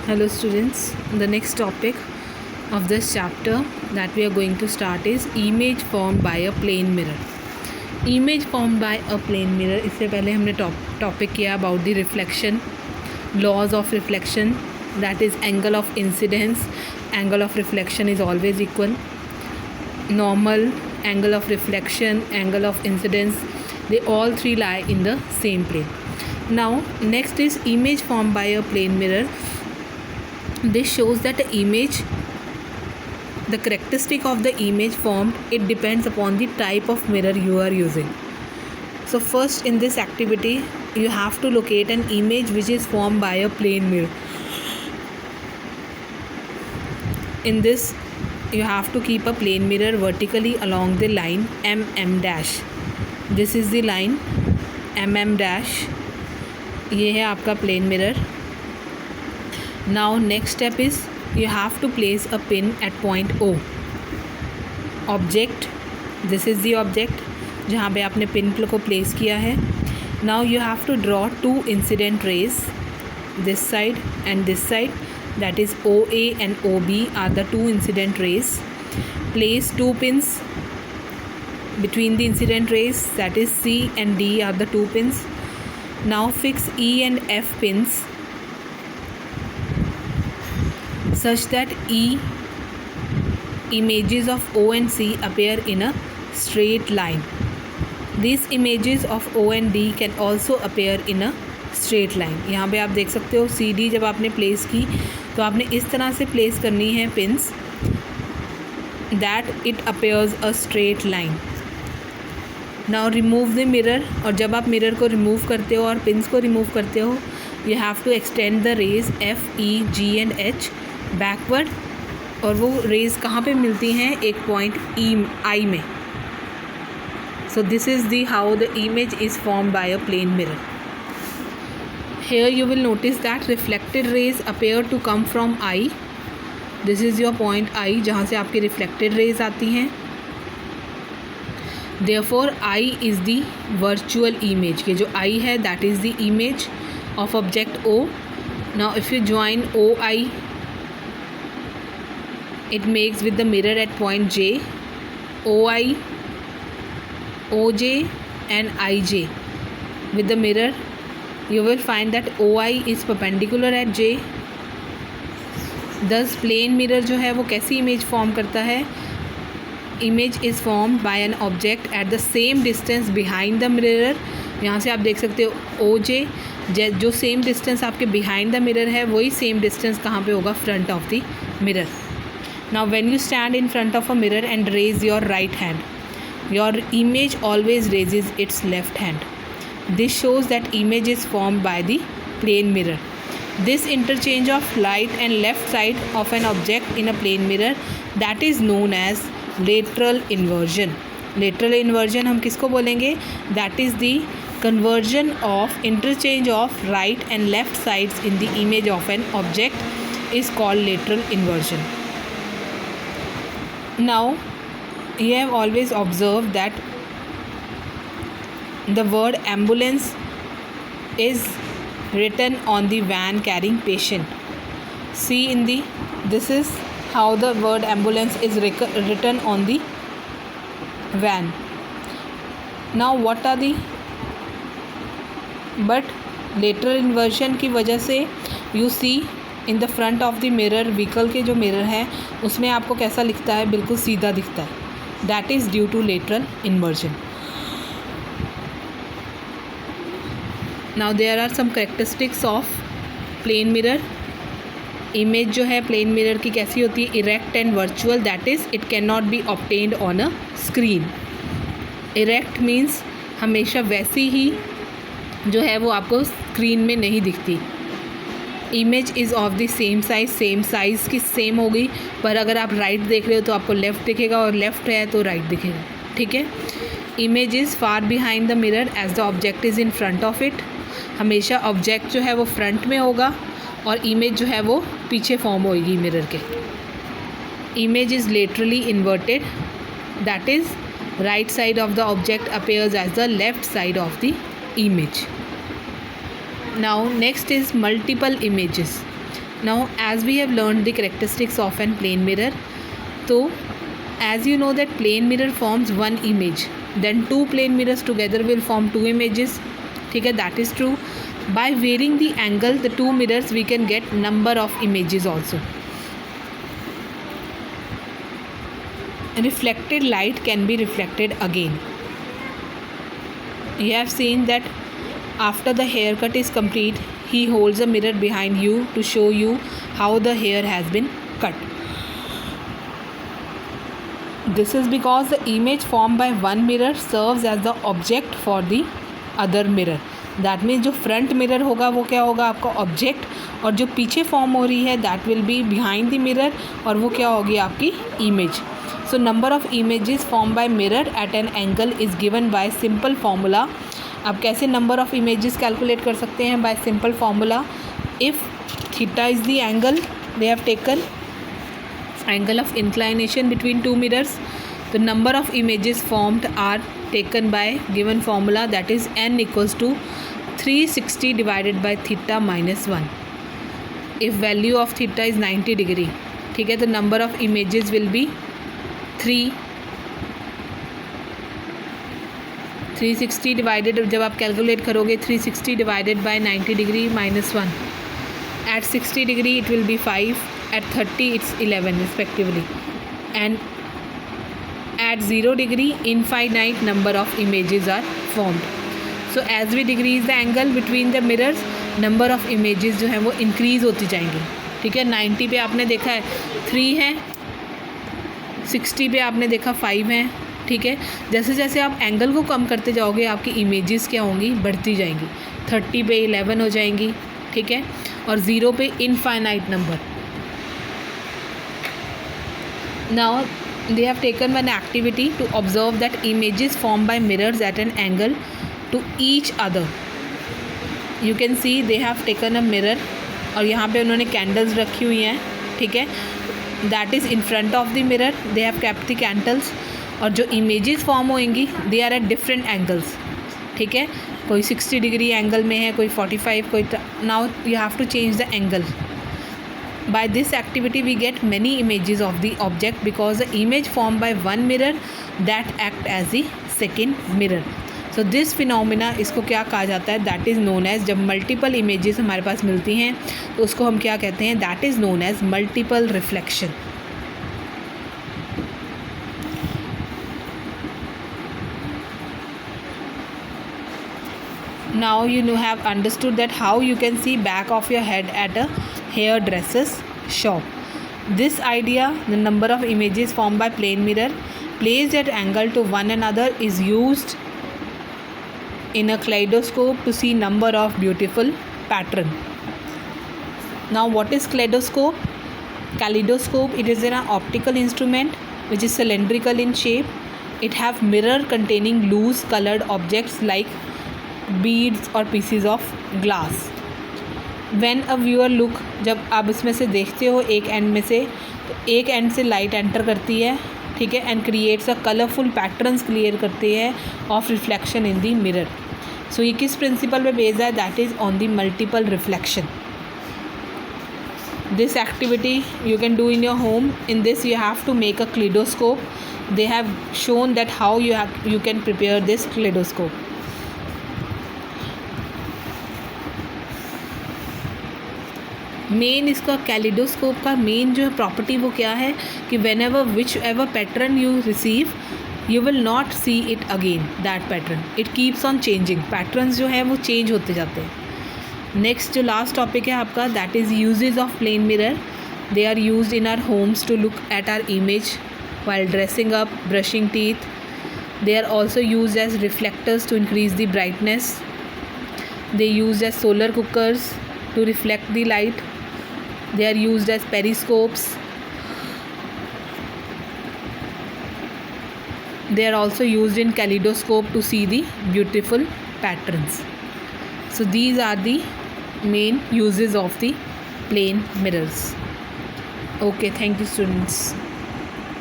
Hello students, the next topic of this chapter that we are going to start is image formed by a plane mirror. Image formed by a plane mirror, इससे पहले हमने topic किया about the reflection, laws of reflection, that is angle of incidence, angle of reflection is always equal, normal, angle of reflection, angle of incidence, they all three lie in the same plane. Now next is image formed by a plane mirror. This shows that the characteristic of the image formed, it depends upon the type of mirror you are using. So first in this activity you have to locate an image which is formed by a plane mirror. In this you have to keep a plane mirror vertically along the line mm dash. This is the line mm dash. ये है आपका plane mirror. Now next step is you have to place a pin at point O. Object, this is the object जहाँ पे आपने pin को place किया है. Now you have to draw two incident rays, this side and this side, that is OA and OB are the two incident rays. Place two pins between the incident rays, that is C and D are the two pins. Now fix E and F pins such that images of O and C appear in a straight line. These images of O and D can also appear in a straight line. यहाँ पे आप देख सकते हो CD जब आपने place की तो आपने इस तरह से प्लेस करनी है pins that it appears a straight line. Now remove the mirror, और जब आप मिरर को रिमूव करते हो और पिन्स को रिमूव करते हो you have to extend the rays F, E, G and H backward, और वो रेज कहाँ पे मिलती हैं, एक पॉइंट I में. So this is the how the image is formed by a plane mirror. Here you will notice that reflected rays appear to come from I. This is your point I जहाँ से आपकी reflected rays आती हैं. Therefore I is the virtual image. कि जो I है that is the image of object O. Now if you join OI, it makes with the mirror at point J, OI, OJ and IJ. With the mirror you will find that OI is perpendicular at J. Thus plane mirror जो है वो कैसी image form करता है, image is formed by an object at the same distance behind the mirror. यहाँ से आप देख सकते हो OJ, जो सेम डिस्टेंस आपके बिहाइंड द मिरर है वही सेम डिस्टेंस कहाँ पे होगा, front of the mirror. Now when you stand in front of a mirror and raise your right hand, your image always raises its left hand. This shows that image is formed by the plane mirror. This interchange of light and left side of an object in a plane mirror, that is known as lateral inversion. Lateral inversion हम किसको बोलेंगे, that is the conversion of interchange of right and left sides in the image of an object is called lateral inversion. Now you have always observed that the word ambulance is written on the van carrying patient. See in the, this is how the word ambulance is written on the van. Now what are the, but lateral inversion की वजह से you see in the front of the mirror, vehicle के जो mirror है उसमें आपको कैसा दिखता है, बिल्कुल सीधा दिखता है. That is due to lateral inversion. Now there are some characteristics of plane mirror. Image जो है प्लेन मिरर की कैसी होती है, erect and virtual, that is it can not be obtained on a screen. Erect means हमेशा वैसी ही जो है वो आपको स्क्रीन में नहीं दिखती. Image is of the same size की सेम होगी, पर अगर आप राइट देख रहे हो तो आपको लेफ़्ट दिखेगा और लेफ़्ट है तो राइट दिखेगा. ठीक है. Image is far behind the mirror as the object is in front of it. हमेशा ऑब्जेक्ट जो है वो फ्रंट में होगा और इमेज जो है वो पीछे फॉर्म होगी मिरर के. Image is laterally inverted, that is right side of the object appears as the left side of the image. Now next is multiple images. Now as we have learned the characteristics of an plane mirror, so as you know that plane mirror forms one image, then two plane mirrors together will form two images. ठीक है, that is true. By varying the angle the two mirrors we can get number of images also. Reflected light can be reflected again. You have seen that after the haircut is complete, he holds a mirror behind you to show you how the hair has been cut. This is because the image formed by one mirror serves as the object for the other mirror. That means जो front mirror होगा वो क्या होगा आपका object, और जो पीछे form हो रही है that will be behind the mirror, और वो क्या होगी आपकी image. So number of images form by mirror at an angle is given by simple formula. आप कैसे नंबर ऑफ इमेजेस कैलकुलेट कर सकते हैं? Bye simple formula. If theta is the angle they have taken, angle of inclination between two mirrors, the number of images formed are taken by given formula, that is n equals to 360 divided by theta minus 1. If value of theta is 90 degree, ठीक है, तो number of images will be 360 divided, जब आप calculate करोगे 360 divided by 90 degree minus 1. At 60 degree it will be 5, at 30 it's 11 respectively, and at 0 degree infinite number of images are formed. So as we decrease the angle between the mirrors, number of images जो हैं वो increase होती जाएंगी. ठीक है, 90 पे आपने देखा है 3 है, 60 पे आपने देखा 5 हैं. ठीक है, जैसे जैसे आप एंगल को कम करते जाओगे आपकी इमेजेस क्या होंगी, बढ़ती जाएंगी. 30 पे 11 हो जाएंगी. ठीक है, और 0 पे infinite number. Now they have taken one activity to observe that images formed by mirrors at an angle to each other. You can see they have taken a mirror, और यहाँ पे उन्होंने कैंडल्स रखी हुई हैं. ठीक है, that is in front of the mirror, they have kept the candles, और जो इमेजेस फॉर्म होंगी they are at different angles. ठीक है, कोई 60 डिग्री एंगल में है, कोई 45, कोई. Now you have to change the angle. By this activity we get many images of the object because the image formed by one mirror that act as the second mirror. So this phenomena, इसको क्या कहा जाता है? That is known as, जब multiple images हमारे पास मिलती हैं तो उसको हम क्या कहते हैं? That is known as multiple reflection. Now you have understood that how you can see back of your head at a hairdresser's shop. This idea, the number of images formed by plane mirror placed at angle to one another, is used in a kaleidoscope to see number of beautiful pattern. Now what is kaleidoscope? Kaleidoscope, it is an optical instrument which is cylindrical in shape. It have mirror containing loose colored objects like beads or pieces of glass. When a viewer look, जब आप इसमें से देखते हो एक and में से, तो एक एंड से लाइट एंटर करती है. ठीक है, and creates a colourful patterns create करती है of reflection in the mirror. So ये किस प्रिंसिपल पे बेस्ड है? That is on the multiple reflection. This activity you can do in your home. In this you have to make a kaleidoscope. They have shown that how you can prepare this kaleidoscope. Main इसका kaleidoscope का main जो है property वो क्या है कि when ever which ever pattern you receive you will not see it again that pattern. It keeps on changing. Patterns जो है वो चेंज होते जाते हैं. नेक्स्ट जो लास्ट टॉपिक है आपका that is uses of plane mirror. They are used in our homes to look at our image while dressing up, brushing teeth. They are also used as reflectors to increase the brightness. They used as solar cookers to reflect the light. They are used as periscopes. They are also used in kaleidoscope to see the beautiful patterns. So these are the main uses of the plane mirrors. Okay, thank you students.